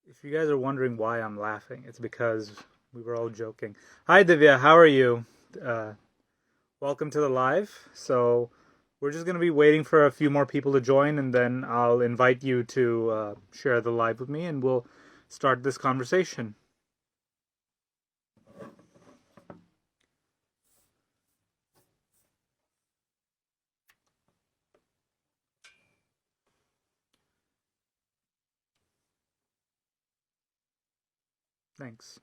If you guys are wondering why I'm laughing, it's because we were all joking. Hi, Divya. How are you? Uh, Welcome to the live. So we're just going to be waiting for a few more people to join, and then I'll invite you to share the live with me, and we'll start this conversation. Thanks.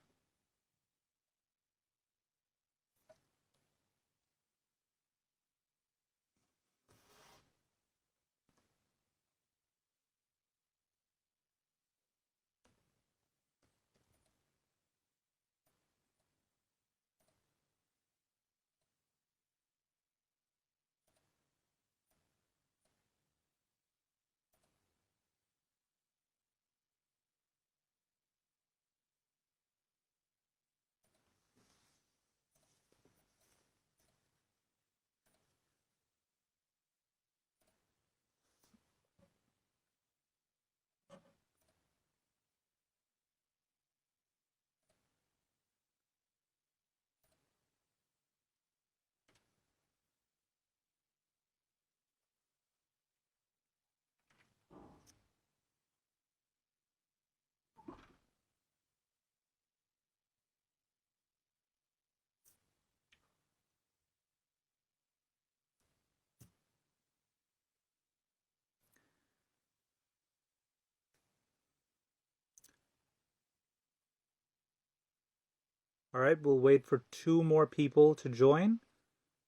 All right, we'll wait for two more people to join,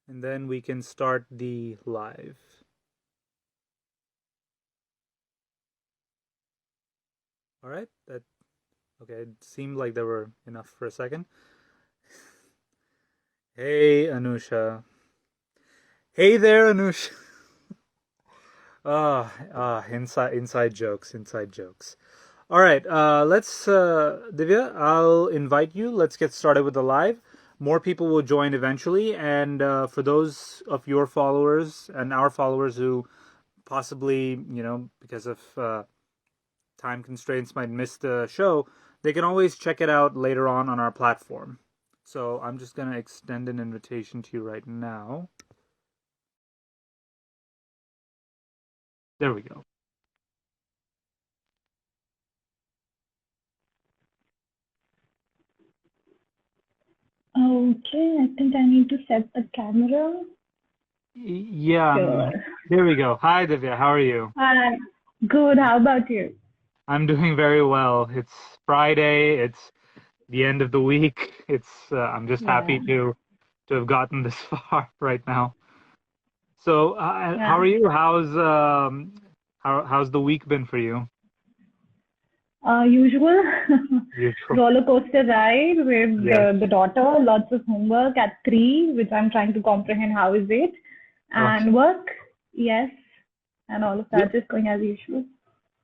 and then we can start the live. All right, okay. It seemed like there were enough for a second. Hey, Anusha. Hey there, Anusha. Inside jokes, inside jokes. All right, Divya, I'll invite you. Let's get started with the live. More people will join eventually, and for those of your followers and our followers who possibly, because of time constraints might miss the show, they can always check it out later on our platform. So I'm just going to extend an invitation to you right now. There we go. Okay, I think I need to set the camera. Yeah, Sure. there we go. Hi, Divya. How are you? Hi. Good. How about you? I'm doing very well. It's Friday. It's the end of the week. I'm just happy Yeah. to have gotten this far right now. So, how Yeah. are you? How's the week been for you? Usual Usual. roller coaster ride with Yes. the daughter, lots of homework at 3, which I'm trying to comprehend how is it, Okay. and work, yes, and all of Yeah. that just going as usual.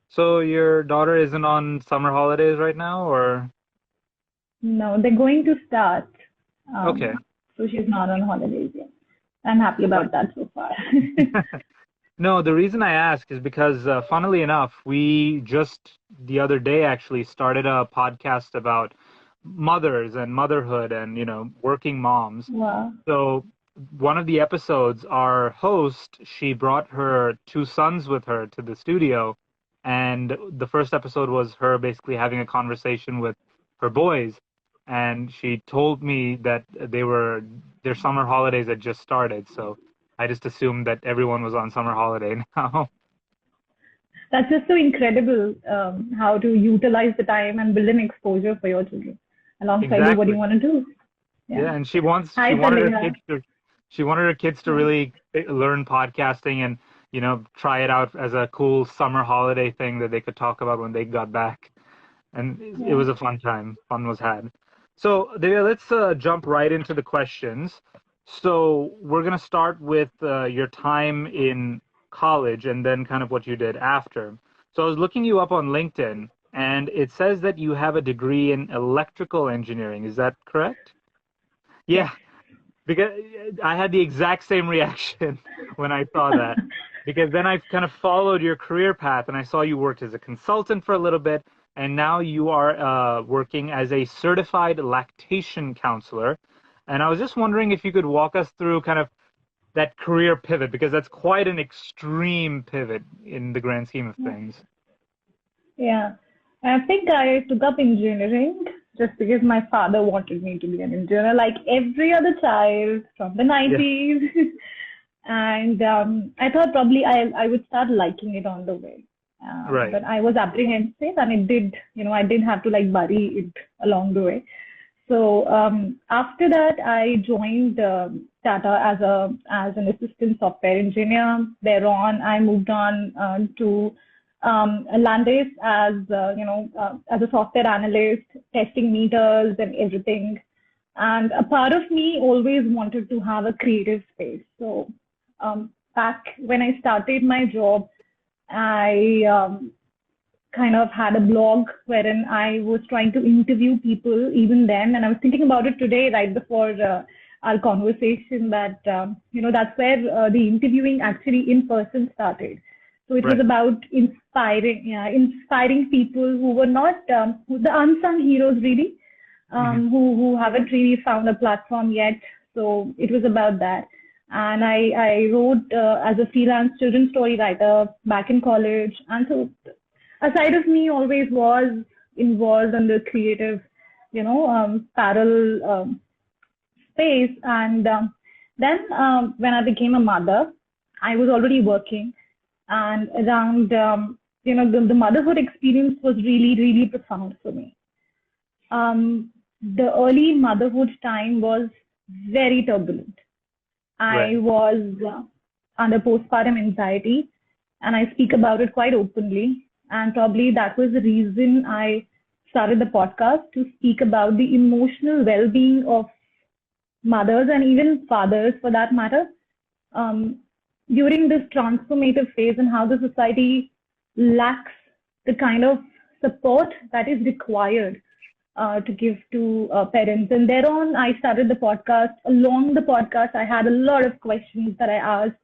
So your daughter isn't on summer holidays right now, or? No, they're going to start, Okay. so she's not on holidays yet. I'm happy Uh, about that so far. No, the reason I ask is because, funnily enough, we just the other day actually started a podcast about mothers and motherhood and, working moms. Wow. So one of the episodes, our host, she brought her two sons with her to the studio, and the first episode was her basically having a conversation with her boys, and she told me that their summer holidays had just started, so I just assumed that everyone was on summer holiday now. That's just so incredible, how to utilize the time and build an exposure for your children alongside do what you Exactly. want to do. Yeah. Yeah, and she wants Hi, she wanted her Saleha. kids to she wanted her kids to Yeah. really learn podcasting and, try it out as a cool summer holiday thing that they could talk about when they got back. And it Yeah. was a fun time. Fun was had. So, Divya, let's jump right into the questions. So we're going to start with your time in college and then kind of what you did after. So I was looking you up on LinkedIn, and it says that you have a degree in electrical engineering. Is that correct? Yes. Yeah, because I had the exact same reaction when I saw that. Because then I kind of followed your career path, and I saw you worked as a consultant for a little bit, and now you are working as a certified lactation counselor. And I was just wondering if you could walk us through kind of that career pivot, because that's quite an extreme pivot in the grand scheme of things. Yeah. I think I took up engineering just because my father wanted me to be an engineer, like every other child from the Yeah, 90s. And I thought probably I would start liking it on the way. right. But I was apprehensive, and it did, I didn't have to like bury it along the way. So after that, I joined Tata as an assistant software engineer. Thereon, I moved on to Landis as as a software analyst, testing meters and everything. And a part of me always wanted to have a creative space. So back when I started my job, I kind of had a blog wherein I was trying to interview people even then. And I was thinking about it today, right before our conversation, that, that's where the interviewing actually in person started. So it was Right. about inspiring people who were not the unsung heroes, really, Hmm. who haven't really found a platform yet. So it was about that. And I wrote as a freelance children's story writer back in college. And so a side of me always was involved in the creative, parallel space. And then when I became a mother, I was already working, and around, the motherhood experience was really, really profound for me. The early motherhood time was very turbulent. I Right. was under postpartum anxiety, and I speak about it quite openly. And probably that was the reason I started the podcast, to speak about the emotional well being of mothers and even fathers for that matter, um, during this transformative phase, and how the society lacks the kind of support that is required to give to parents. And thereon, I started the podcast. Along the podcast, I had a lot of questions that I asked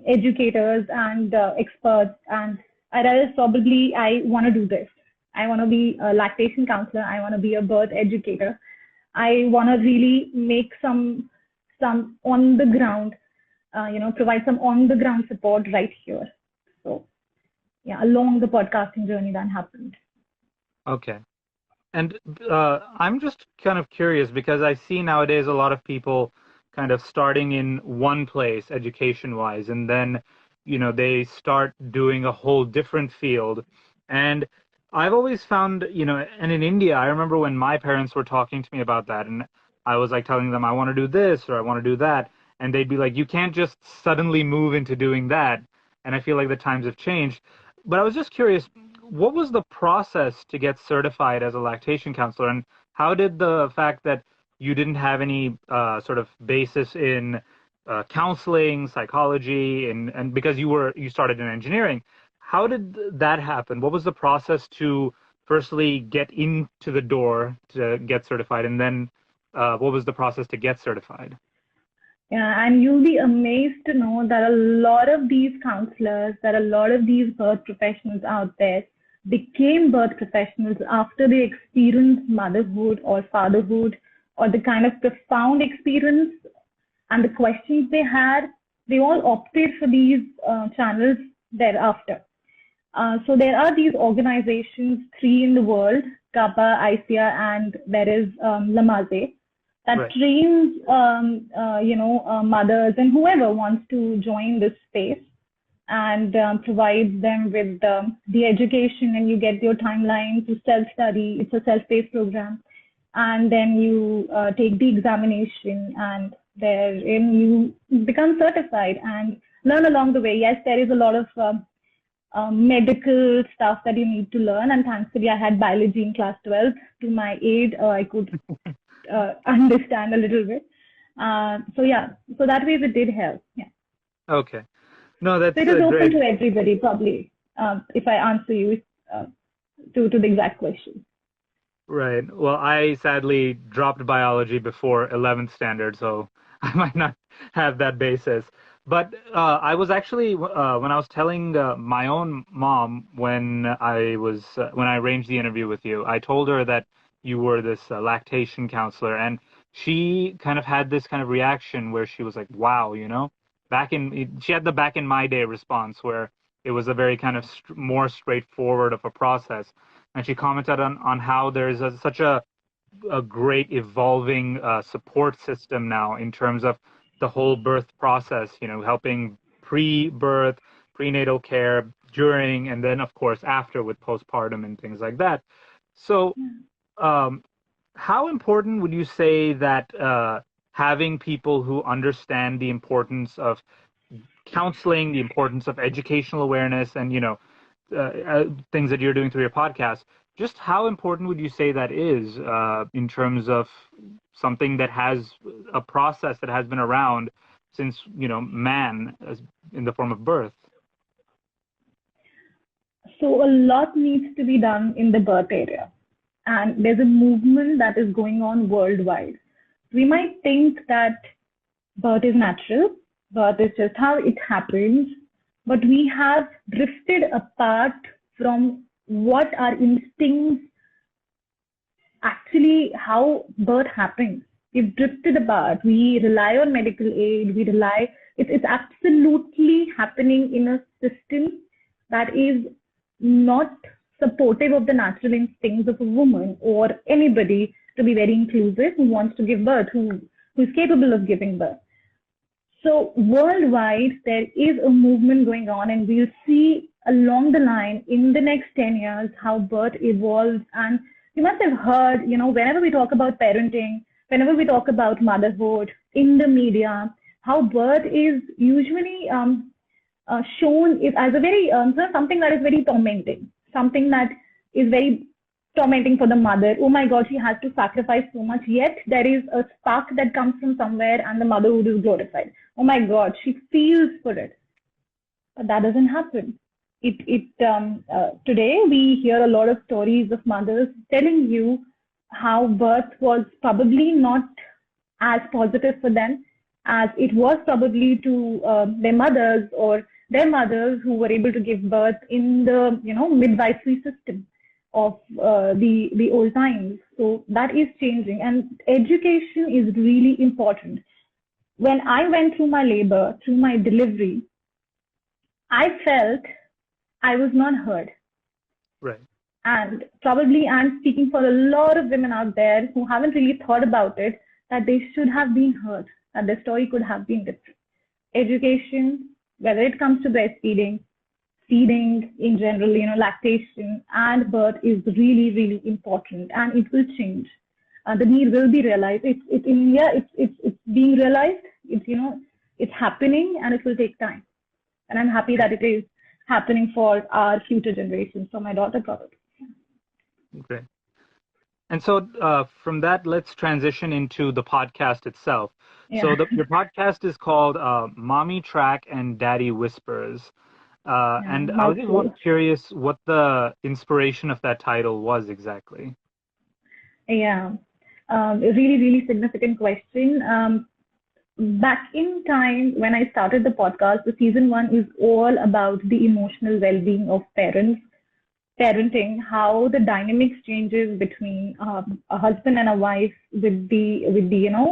educators and experts. And I realized probably I want to do this. I want to be a lactation counselor. I want to be a birth educator. I want to really make some on the ground, provide some on the ground support right here. So yeah, along the podcasting journey that happened. Okay. And I'm just kind of curious because I see nowadays a lot of people kind of starting in one place education-wise, and then, they start doing a whole different field. And I've always found, and in India, I remember when my parents were talking to me about that, and I was like telling them, I want to do this or I want to do that. And they'd be like, you can't just suddenly move into doing that. And I feel like the times have changed. But I was just curious, what was the process to get certified as a lactation counselor, and how did the fact that you didn't have any sort of basis in counseling, psychology, and because you started in engineering, how did that happen? What was the process to firstly get into the door to get certified, and then what was the process to get certified? Yeah, and you'll be amazed to know that a lot of these counselors, that a lot of these birth professionals out there became birth professionals after they experienced motherhood or fatherhood, or the kind of profound experience and the questions they had. They all opted for these channels thereafter. So there are these organizations, three in the world, Kappa, ICEA, and there is Lamaze, that Right. trains mothers and whoever wants to join this space, and provides them with the education, and you get your timeline to self-study. It's a self-paced program, and then you take the examination, and therein you become certified and learn along the way. Yes, there is a lot of medical stuff that you need to learn, and thankfully I had biology in class 12 to my aid. I could understand a little bit. So that way it did help. Yeah. Okay. No, So that's it is open great. to everybody, probably, if I answer you uh, to the exact question. Right. Well, I sadly dropped biology before 11th standard, so I might not have that basis. But I was actually when I was telling my own mom when I arranged the interview with you, I told her that you were this lactation counselor, and she kind of had this kind of reaction where she was like, "Wow, she had the back in my day response where it was a very kind of more straightforward of a process." And she commented on how there's such a great evolving support system now in terms of the whole birth process, helping pre-birth, prenatal care, during, and then, of course, after with postpartum and things like that. So, um, how important would you say that having people who understand the importance of counseling, the importance of educational awareness, and things that you're doing through your podcast, just how important would you say that is in terms of something that has a process that has been around since man in the form of birth? So a lot needs to be done in the birth area, and there's a movement that is going on worldwide. We might think that birth is natural, birth is just how it happens, but we have drifted apart from what our instincts actually how birth happens. We've drifted apart. We rely on medical aid. It's absolutely happening in a system that is not supportive of the natural instincts of a woman or anybody, to be very inclusive, who wants to give birth, who is capable of giving birth. So worldwide, there is a movement going on, and we'll see along the line in the next 10 years how birth evolves. And you must have heard, whenever we talk about parenting, whenever we talk about motherhood in the media, how birth is usually shown as a very something that is very tormenting, something that is very tormenting for the mother. Oh my God, she has to sacrifice so much. Yet there is a spark that comes from somewhere, and the motherhood is glorified. Oh my God, she feels for it, but that doesn't happen. Today we hear a lot of stories of mothers telling you how birth was probably not as positive for them as it was probably to their mothers or their mothers who were able to give birth in the midwifery system of the old times. So that is changing, and education is really important. When I went through my labor, through my delivery, I felt I was not heard. Right. And probably I'm speaking for a lot of women out there who haven't really thought about it, that they should have been heard, that their story could have been different. Education, whether it comes to breastfeeding, feeding in general, lactation and birth is really, really important, and it will change. The need will be realized. It's in India. It's being realized. It's happening, and it will take time. And I'm happy that it is happening for our future generations, for my daughter probably. Great. And so from that, let's transition into the podcast itself. Yeah. So your podcast is called MommyTrack and Daddy Whispers. And I was Mouthful. curious what the inspiration of that title was exactly. Yeah, a really, really significant question. Back in time when I started the podcast, the season 1 is all about the emotional well-being of parents, parenting, how the dynamics changes between a husband and a wife with the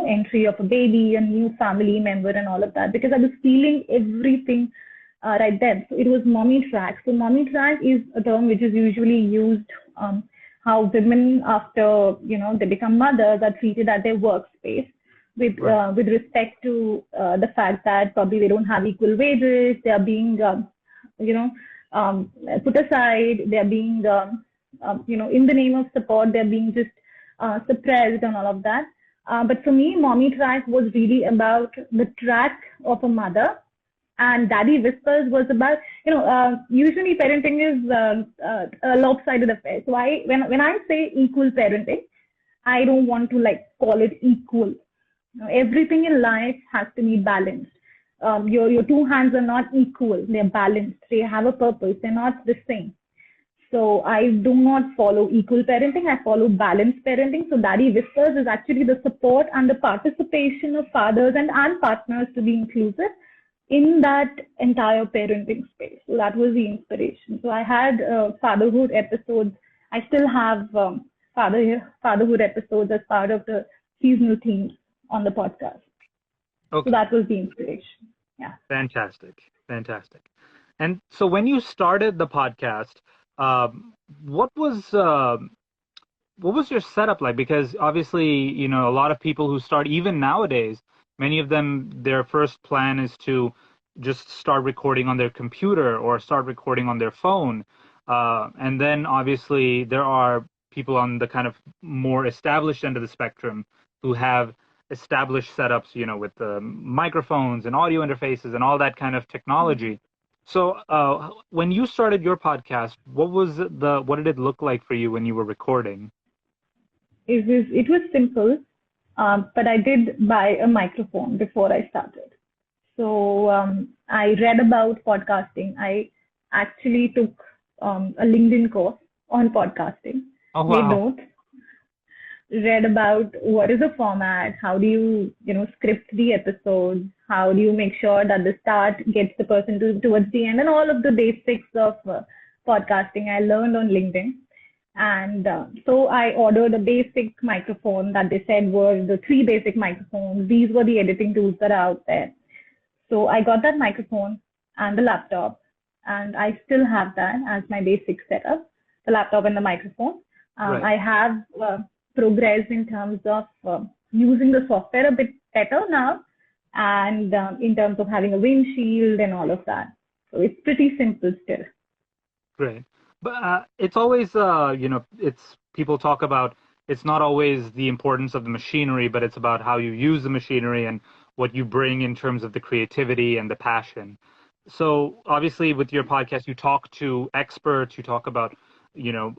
entry of a baby, a new family member, and all of that. Because I was feeling everything right then. So it was mommy track. So mommy track is a term which is usually used how women after they become mothers are treated at their workspace with respect to the fact that probably they don't have equal wages, they are being put aside, they are being in the name of support, they're being just suppressed and all of that. But for me, mommy track was really about the track of a mother, and Daddy Whispers was about, usually parenting is a lopsided affair. So when I say equal parenting, I don't want to call it equal. Everything in life has to be balanced. Your two hands are not equal. They're balanced. They have a purpose. They're not the same. So I do not follow equal parenting. I follow balanced parenting. So Daddy Whispers is actually the support and the participation of fathers and partners to be inclusive in that entire parenting space. So that was the inspiration. So I had fatherhood episodes. I still have fatherhood episodes as part of the seasonal themes on the podcast. Okay. So that was the inspiration. Yeah. Fantastic. Fantastic. And so when you started the podcast, what was your setup like? Because obviously, a lot of people who start, even nowadays, many of them, their first plan is to just start recording on their computer or start recording on their phone. And then obviously there are people on the kind of more established end of the spectrum who have established setups, with the microphones and audio interfaces and all that kind of technology. So when you started your podcast, what did it look like for you when you were recording? It was simple, but I did buy a microphone before I started. So I read about podcasting. I actually took a LinkedIn course on podcasting. Oh, Made wow. notes, read about what is the format, how do you script the episodes, how do you make sure that the start gets the person towards the end, and all of the basics of podcasting I learned on LinkedIn. And so I ordered a basic microphone that they said were the 3 basic microphones. These were the editing tools that are out there. So I got that microphone and the laptop, and I still have that as my basic setup, the laptop and the microphone. Right. I have progressed in terms of using the software a bit better now, and in terms of having a windshield and all of that. So it's pretty simple still. Great. But it's always, it's people talk about it's not always the importance of the machinery, but it's about how you use the machinery and what you bring in terms of the creativity and the passion. So obviously with your podcast, you talk to experts, you talk about,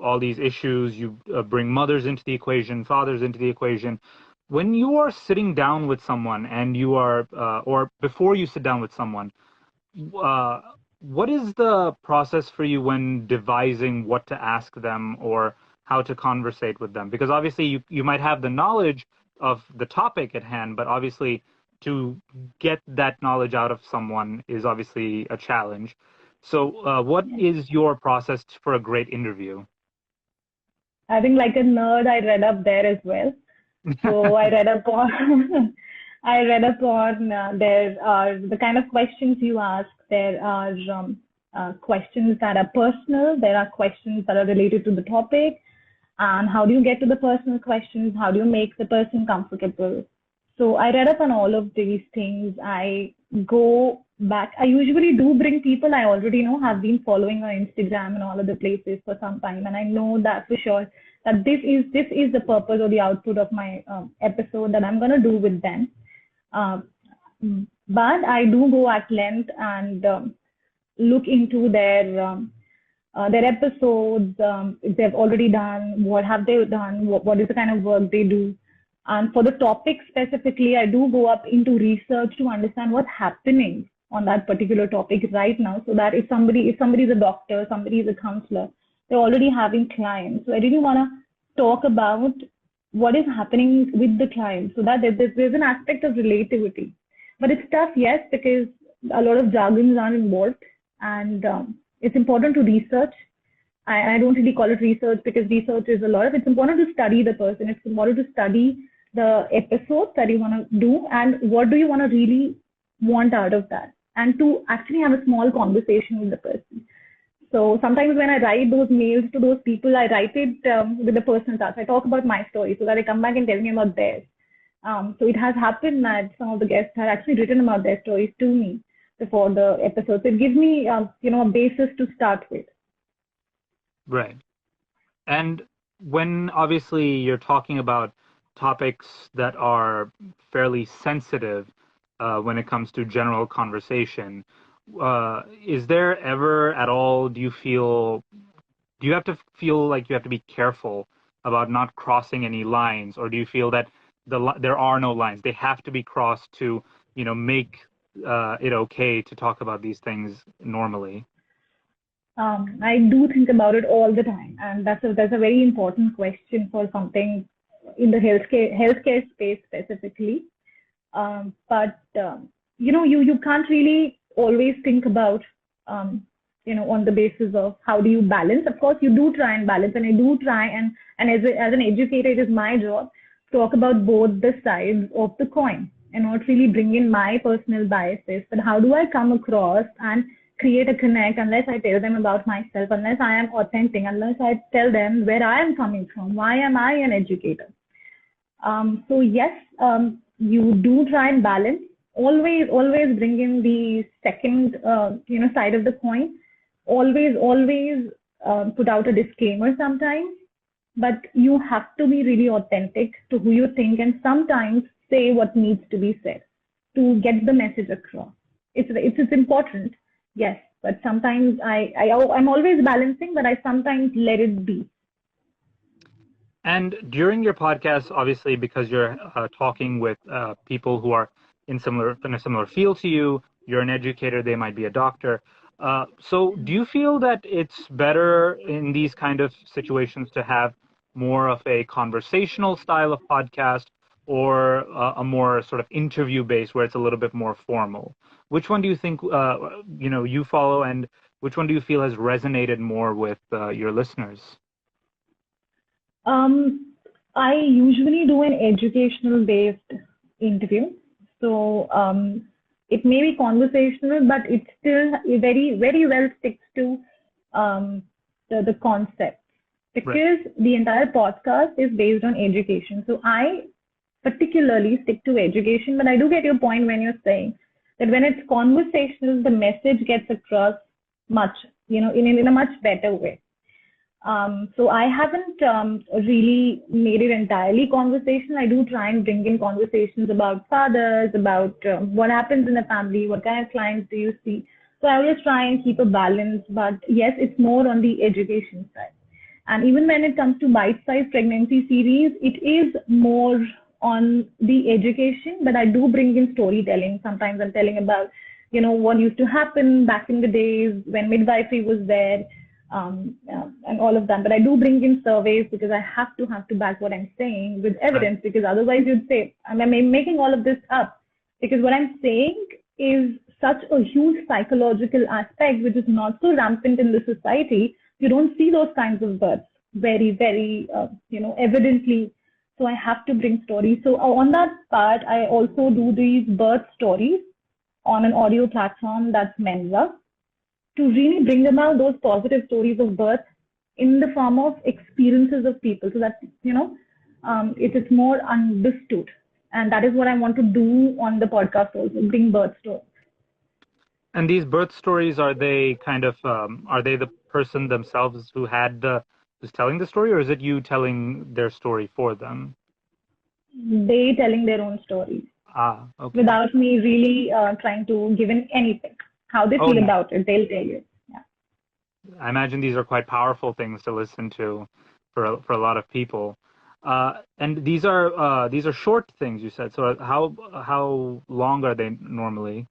all these issues, you bring mothers into the equation, fathers into the equation. When you are sitting down with someone and you are, or before you sit down with someone, what is the process for you when devising what to ask them or how to conversate with them? Because obviously you might have the knowledge of the topic at hand, but obviously to get that knowledge out of someone is obviously a challenge. So what is your process for a great interview? I think like a nerd, I read up there as well. So I read up on, there are the kind of questions you ask. There are questions that are personal. There are questions that are related to the topic. And how do you get to the personal questions? How do you make the person comfortable? So I read up on all of these things. I go back. I usually do bring people I already know, have been following on Instagram and all of the places for some time, and I know that for sure that this is the purpose or the output of my episode that I'm gonna do with them. But I do go at length and look into their episodes, if they've already done, what have they done, what is the kind of work they do. And for the topic specifically, I do go up into research to understand what's happening on that particular topic right now, so that if somebody is a doctor, somebody is a counselor, they're already having clients. So I really want to talk about what is happening with the client, so that there's an aspect of relativity. But it's tough, yes, because a lot of jargons are involved, and it's important to research. I don't really call it research because research is it's important to study the person. It's important to study the episodes that you want to do and what do you want to really want out of that, and to actually have a small conversation with the person. So sometimes when I write those mails to those people, I write it with the personal touch. I talk about my story so that they come back and tell me about theirs. So it has happened that some of the guests have actually written about their stories to me before the episode. So it gives me, a basis to start with. Right. And when obviously you're talking about topics that are fairly sensitive when it comes to general conversation, is there ever at all, do you have to feel like you have to be careful about not crossing any lines, or do you feel that there are no lines. They have to be crossed to, make it okay to talk about these things normally? I do think about it all the time, and that's a very important question for something in the healthcare space specifically. But you can't really always think about on the basis of how do you balance. Of course, you do try and balance, and I do try, and as an educator, it is my job to talk about both the sides of the coin and not really bring in my personal biases. But how do I come across and create a connect unless I tell them about myself, unless I am authentic, unless I tell them where I am coming from, why am I an educator? So yes, you do try and balance. Always bring in the second, side of the coin. Always put out a disclaimer sometimes, but you have to be really authentic to who you think, and sometimes say what needs to be said to get the message across. It's important, yes, but sometimes I'm always balancing, but I sometimes let it be. And during your podcast, obviously, because you're talking with people who are in a similar field to you, you're an educator, they might be a doctor. So do you feel that it's better in these kind of situations to have more of a conversational style of podcast, or a more sort of interview based where it's a little bit more formal? Which one do you think you follow, and which one do you feel has resonated more with your listeners? I usually do an educational based interview. So it may be conversational, but it still very, very well sticks to the concept, because the entire podcast is based on education. So I particularly stick to education, but I do get your point when you're saying that when it's conversational, the message gets across much, in a much better way. So I haven't really made it entirely conversational. I do try and bring in conversations about fathers, about what happens in the family, what kind of clients do you see. So I always try and keep a balance, but yes, it's more on the education side. And even when it comes to bite-sized pregnancy series, it is more on the education, but I do bring in storytelling. Sometimes I'm telling about, what used to happen back in the days when midwifery was there. And all of that. But I do bring in surveys because I have to back what I'm saying with evidence, because otherwise you'd say, I'm making all of this up, because what I'm saying is such a huge psychological aspect, which is not so rampant in the society. You don't see those kinds of births very, very, evidently. So I have to bring stories. So on that part, I also do these birth stories on an audio platform that's Mensa, to really bring them out those positive stories of birth in the form of experiences of people, so that it is more understood. And that is what I want to do on the podcast also, bring birth stories. And these birth stories, are they are they the person themselves who's telling the story, or is it you telling their story for them? They telling their own stories. Okay. Without me really trying to give in anything. How they feel about it, they'll tell you. Yeah. I imagine these are quite powerful things to listen to for a lot of people. And these are short things, you said. So how long are they normally?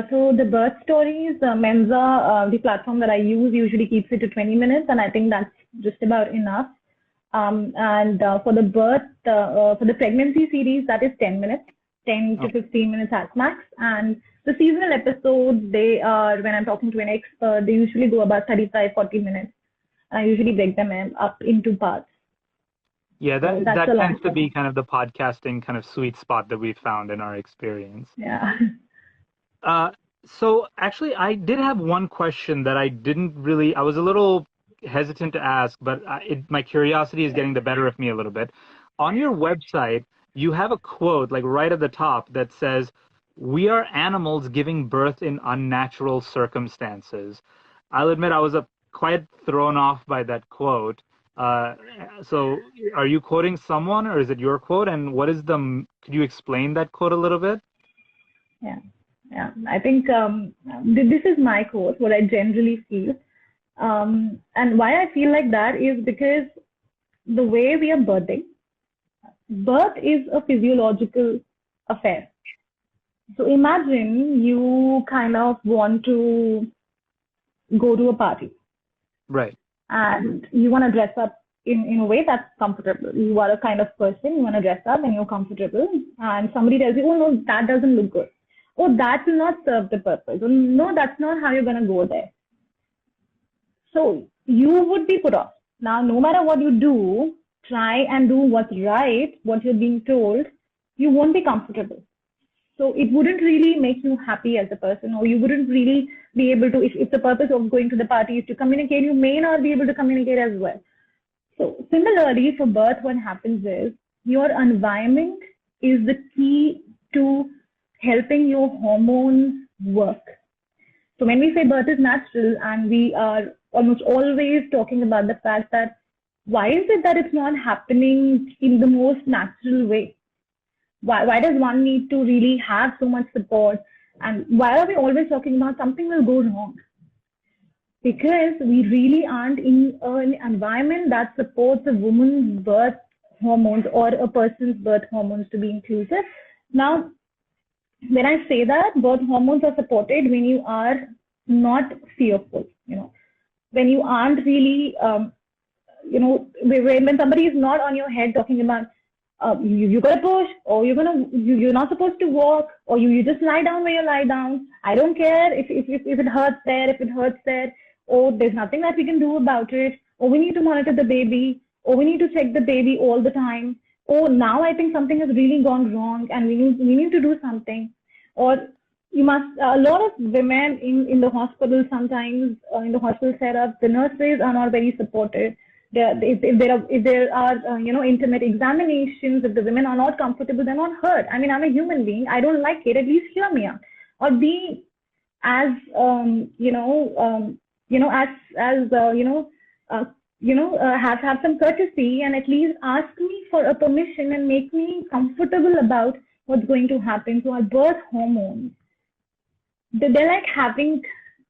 So the birth stories, Mensa, the platform that I use, usually keeps it to 20 minutes, and I think that's just about enough. And for the pregnancy series, that is 10 minutes, 10 to 15 minutes at max. And the seasonal episodes, they are, when I'm talking to an expert, they usually go about 35, 40 minutes. I usually break them up into parts. Yeah, that tends to be kind of the podcasting kind of sweet spot that we've found in our experience. Yeah. So actually, I did have one question that I was a little hesitant to ask, but my curiosity is getting the better of me a little bit. On your website, you have a quote, like right at the top, that says, "We are animals giving birth in unnatural circumstances." I'll admit I was quite thrown off by that quote. So are you quoting someone, or is it your quote? And could you explain that quote a little bit? Yeah. I think this is my quote, what I generally feel. And why I feel like that is because the way we are birthing, birth is a physiological affair. So imagine you kind of want to go to a party Right. and you want to dress up in a way that's comfortable. You are a kind of person, you want to dress up and you're comfortable, and somebody tells you, oh no, that doesn't look good. Oh, that will not serve the purpose. Oh, no, that's not how you're going to go there. So you would be put off. Now, no matter what you do, try and do what's right, what you're being told, you won't be comfortable. So it wouldn't really make you happy as a person, or you wouldn't really be able to, if the purpose of going to the party is to communicate, you may not be able to communicate as well. So similarly, for birth, what happens is your environment is the key to helping your hormones work. So when we say birth is natural, and we are almost always talking about the fact that why is it that it's not happening in the most natural way? Why does one need to really have so much support? And why are we always talking about something will go wrong? Because we really aren't in an environment that supports a woman's birth hormones or a person's birth hormones to be inclusive. Now, when I say that, birth hormones are supported when you are not fearful, when you aren't really, when somebody is not on your head talking about, you gotta push, or you're not supposed to walk, or you just lie down where you lie down. I don't care if it hurts there, if it hurts there, or there's nothing that we can do about it, or we need to monitor the baby, or we need to check the baby all the time. Oh, now I think something has really gone wrong, and we need to do something. Or a lot of women in the hospital sometimes, in the hospital setup, the nurses are not very supportive. If there are intimate examinations, if the women are not comfortable, they're not heard. I mean, I'm a human being. I don't like it. At least hear me out, or be as have some courtesy and at least ask me for a permission and make me comfortable about what's going to happen. So our birth hormones, they're like having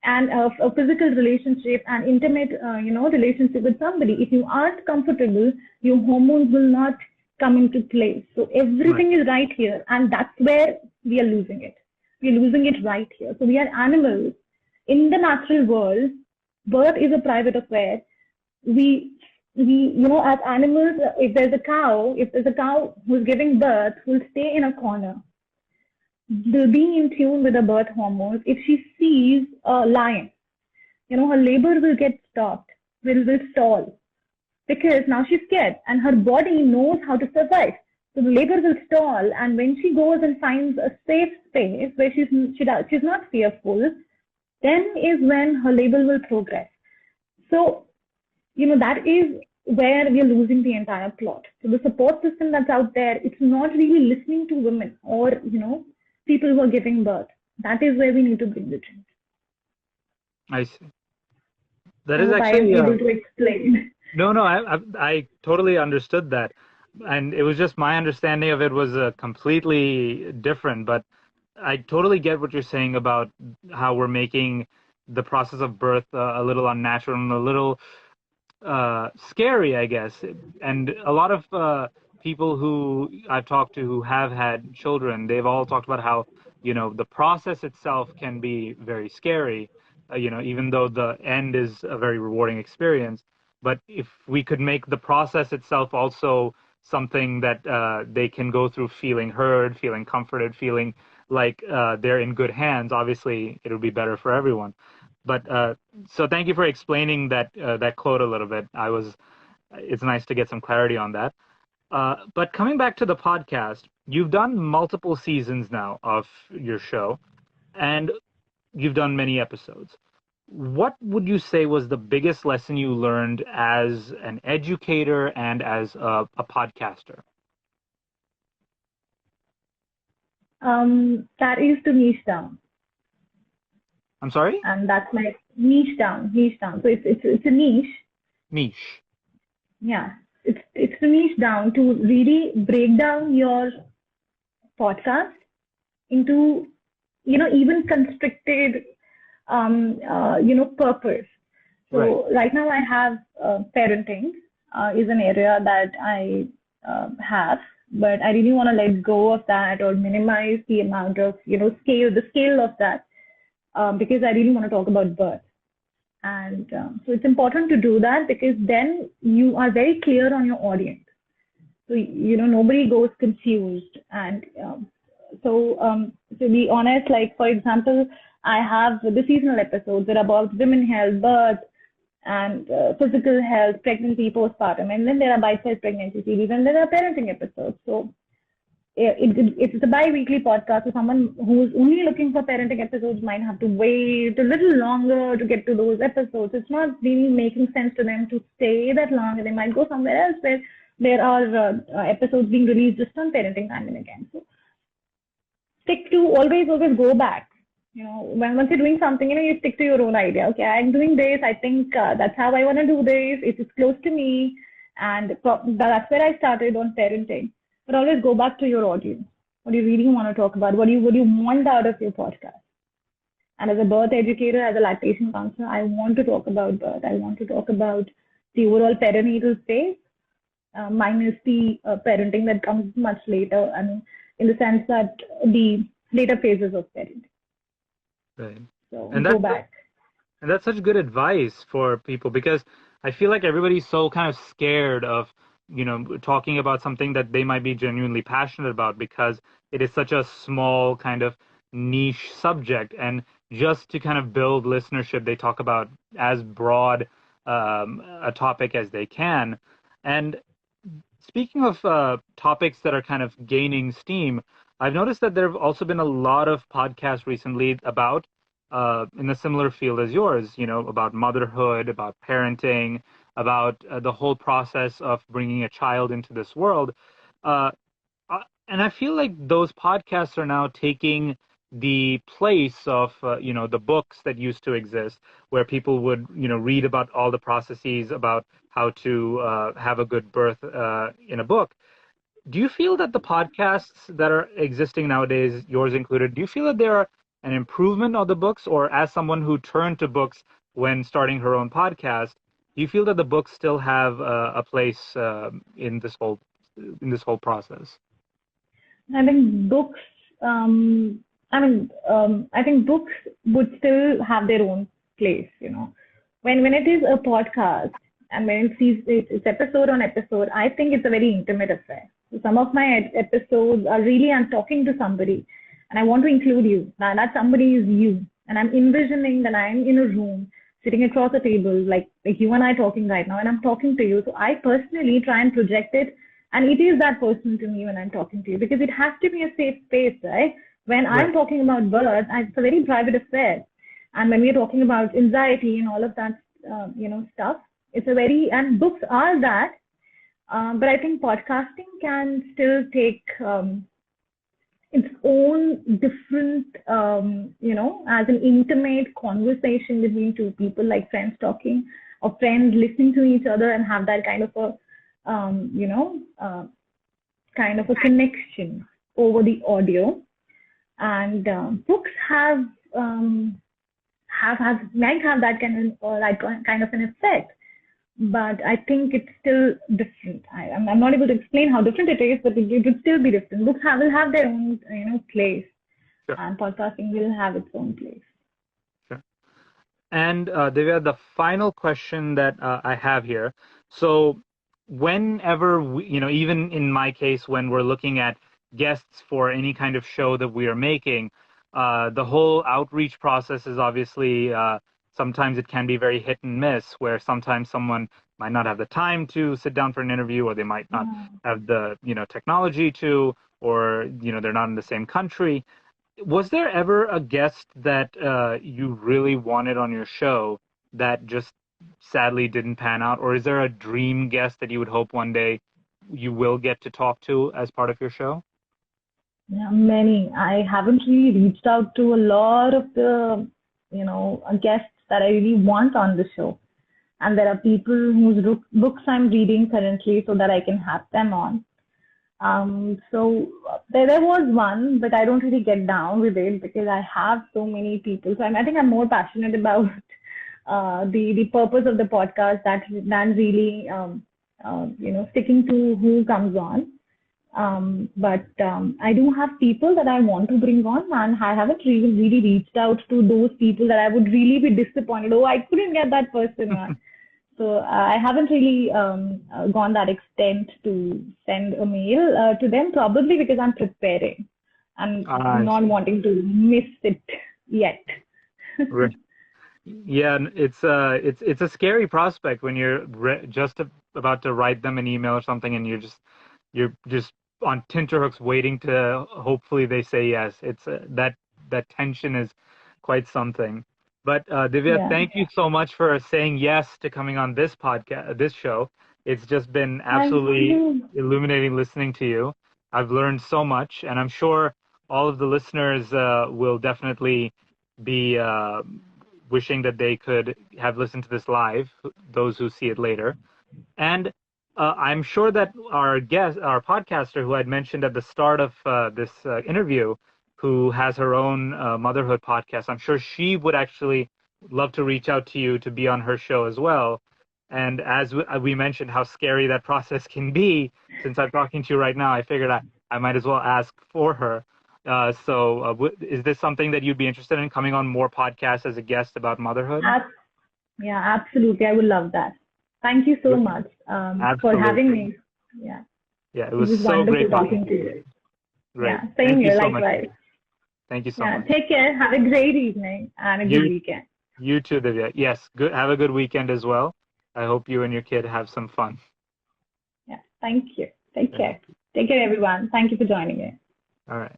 a physical relationship, an intimate, relationship with somebody. If you aren't comfortable, your hormones will not come into place. So everything is right here, and that's where we are losing it. We're losing it right here. So we are animals. In the natural world, birth is a private affair. We as animals, if there's a cow who's giving birth, who'll stay in a corner, will be in tune with the birth hormones. If she sees a lion, her labor will get stopped, will stall, because now she's scared and her body knows how to survive. So the labor will stall, and when she goes and finds a safe space where she's not fearful, then is when her labor will progress. So, that is where we are losing the entire plot. So the support system that's out there, it's not really listening to women or, people who are giving birth. That is where we need to bring the change. I see. That is actually I am able to explain. No, I totally understood that, and it was just my understanding of it was completely different. But I totally get what you're saying about how we're making the process of birth a little unnatural and a little scary, I guess. And a lot of people who I've talked to who have had children, they've all talked about how, the process itself can be very scary, even though the end is a very rewarding experience. But if we could make the process itself also something that they can go through feeling heard, feeling comforted, feeling like they're in good hands, obviously it would be better for everyone. But so thank you for explaining that quote a little bit. It's nice to get some clarity on that. But coming back to the podcast, you've done multiple seasons now of your show, and you've done many episodes. What would you say was the biggest lesson you learned as an educator and as a podcaster? That is to niche down. I'm sorry? And that's like niche down. So it's a niche. Niche. Yeah. It's to niche down, to really break down your podcast into, even constricted, purpose. So right now I have parenting is an area that I have. but I really want to let go of that or minimize the amount of, the scale of that, because I really want to talk about birth. And so it's important to do that because then you are very clear on your audience. So, nobody goes confused. And to be honest, like, for example, I have the seasonal episodes that are about women health, birth, and physical health, pregnancy, postpartum. And then there are bite-sized pregnancy series, and there are parenting episodes. So it's a bi-weekly podcast. So someone who's only looking for parenting episodes might have to wait a little longer to get to those episodes. It's not really making sense to them to stay that long, and they might go somewhere else where there are episodes being released just on parenting time and again. So stick to always go back. Once you're doing something, you stick to your own idea. Okay, I'm doing this. I think that's how I want to do this. It's close to me, and that's where I started on parenting. But always go back to your audience. What do you really want to talk about? What do you want out of your podcast? And as a birth educator, as a lactation counselor, I want to talk about birth. I want to talk about the overall perinatal phase, minus the parenting that comes much later. I mean, in the sense that the later phases of parenting. Right. So And go back. And that's such good advice for people because I feel like everybody's so kind of scared of, talking about something that they might be genuinely passionate about because it is such a small kind of niche subject. And just to kind of build listenership, they talk about as broad a topic as they can. And speaking of topics that are kind of gaining steam, I've noticed that there have also been a lot of podcasts recently about in a similar field as yours, about motherhood, about parenting, about the whole process of bringing a child into this world. Uh, and I feel like those podcasts are now taking the place of, the books that used to exist, where people would, read about all the processes about how to have a good birth in a book. Do you feel that the podcasts that are existing nowadays, yours included, do you feel that they're an improvement of the books, or as someone who turned to books when starting her own podcast, do you feel that the books still have a place in this whole process? I think books. I think books would still have their own place. When it is a podcast and when it's episode on episode, I think it's a very intimate affair. So some of my episodes are really I'm talking to somebody, and I want to include you. Now that somebody is you, and I'm envisioning that I'm in a room sitting across a table, like you and I talking right now, and I'm talking to you. So I personally try and project it, and it is that person to me when I'm talking to you, because it has to be a safe space, right? When I'm talking about birth, it's a very private affair. And when we're talking about anxiety and all of that, stuff, and books are that. But I think podcasting can still take its own different, as an intimate conversation between two people, like friends talking or friends listening to each other and have that kind of a connection over the audio. And books might have that kind of an effect, but I think it's still different. I'm not able to explain how different it is, but it would still be different. Books will have their own place, Sure. and podcasting will have its own place. Sure. And Divya, the final question that I have here. So whenever we, even in my case, when we're looking at guests for any kind of show that we are making, the whole outreach process is obviously sometimes it can be very hit and miss, where sometimes someone might not have the time to sit down for an interview, or they might not have the technology to, or they're not in the same country. Was there ever a guest that you really wanted on your show that just sadly didn't pan out, or is there a dream guest that you would hope one day you will get to talk to as part of your show? Yeah, many. I haven't really reached out to a lot of the guests that I really want on the show, and there are people whose books I'm reading currently so that I can have them on. So there was one, but I don't really get down with it because I have so many people. So I think I'm more passionate about the purpose of the podcast than really sticking to who comes on. But I do have people that I want to bring on, and I haven't really reached out to those people that I would really be disappointed. Oh, I couldn't get that person on. So I haven't really gone that extent to send a mail to them, probably because I'm preparing. I'm I not see. wanting to miss it yet. Right. Yeah, it's a scary prospect when you're just about to write them an email or something, and you're just on tenterhooks waiting to hopefully they say yes. It's that tension is quite something. But Divya, Yeah. thank you so much for saying yes to coming on this podcast, this show. It's just been Thank absolutely you. illuminating listening to you. I've learned so much, and I'm sure all of the listeners will definitely be wishing that they could have listened to this live, those who see it later. And I'm sure that our guest, our podcaster, who I'd mentioned at the start of this interview, who has her own motherhood podcast, I'm sure she would actually love to reach out to you to be on her show as well. And as we mentioned, how scary that process can be, since I'm talking to you right now, I figured I might as well ask for her. Is this something that you'd be interested in coming on more podcasts as a guest about motherhood? Ab- yeah, absolutely. I would love that. Thank you so much for having Absolutely. me. Yeah, Yeah, it it was was so wonderful great talking talking to to you. you. Great. Yeah, same Thank you here, so much, likewise. Divya. Thank you so Yeah, much. take care. Have a great evening and a good You weekend. you too, Divya. Yes, good. Have a good weekend as well. I hope you and your kid have some fun. Yeah, thank you. Take Thank care. you. Take care, everyone. Thank you for joining me. All right.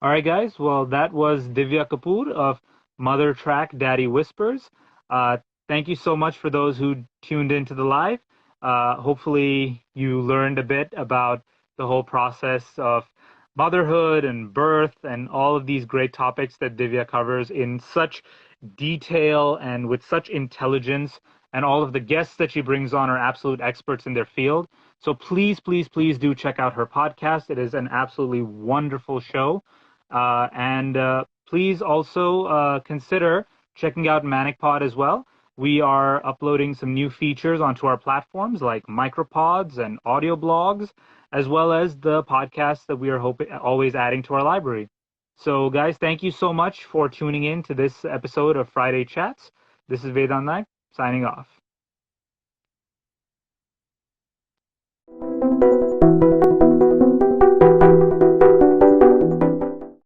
All right, guys. Well, that was Divya Kapoor of MotherTrack Daddy Whispers. Uh, Thank you so much for those who tuned into the live. Hopefully, you learned a bit about the whole process of motherhood and birth and all of these great topics that Divya covers in such detail and with such intelligence. And all of the guests that she brings on are absolute experts in their field. So please, please, please do check out her podcast. It is an absolutely wonderful show. And please also consider checking out manicpod as well. We are uploading some new features onto our platforms like micropods and audio blogs, as well as the podcasts that we are always adding to our library. So, guys, thank you so much for tuning in to this episode of Friday Chats. This is Vedant Naik signing off.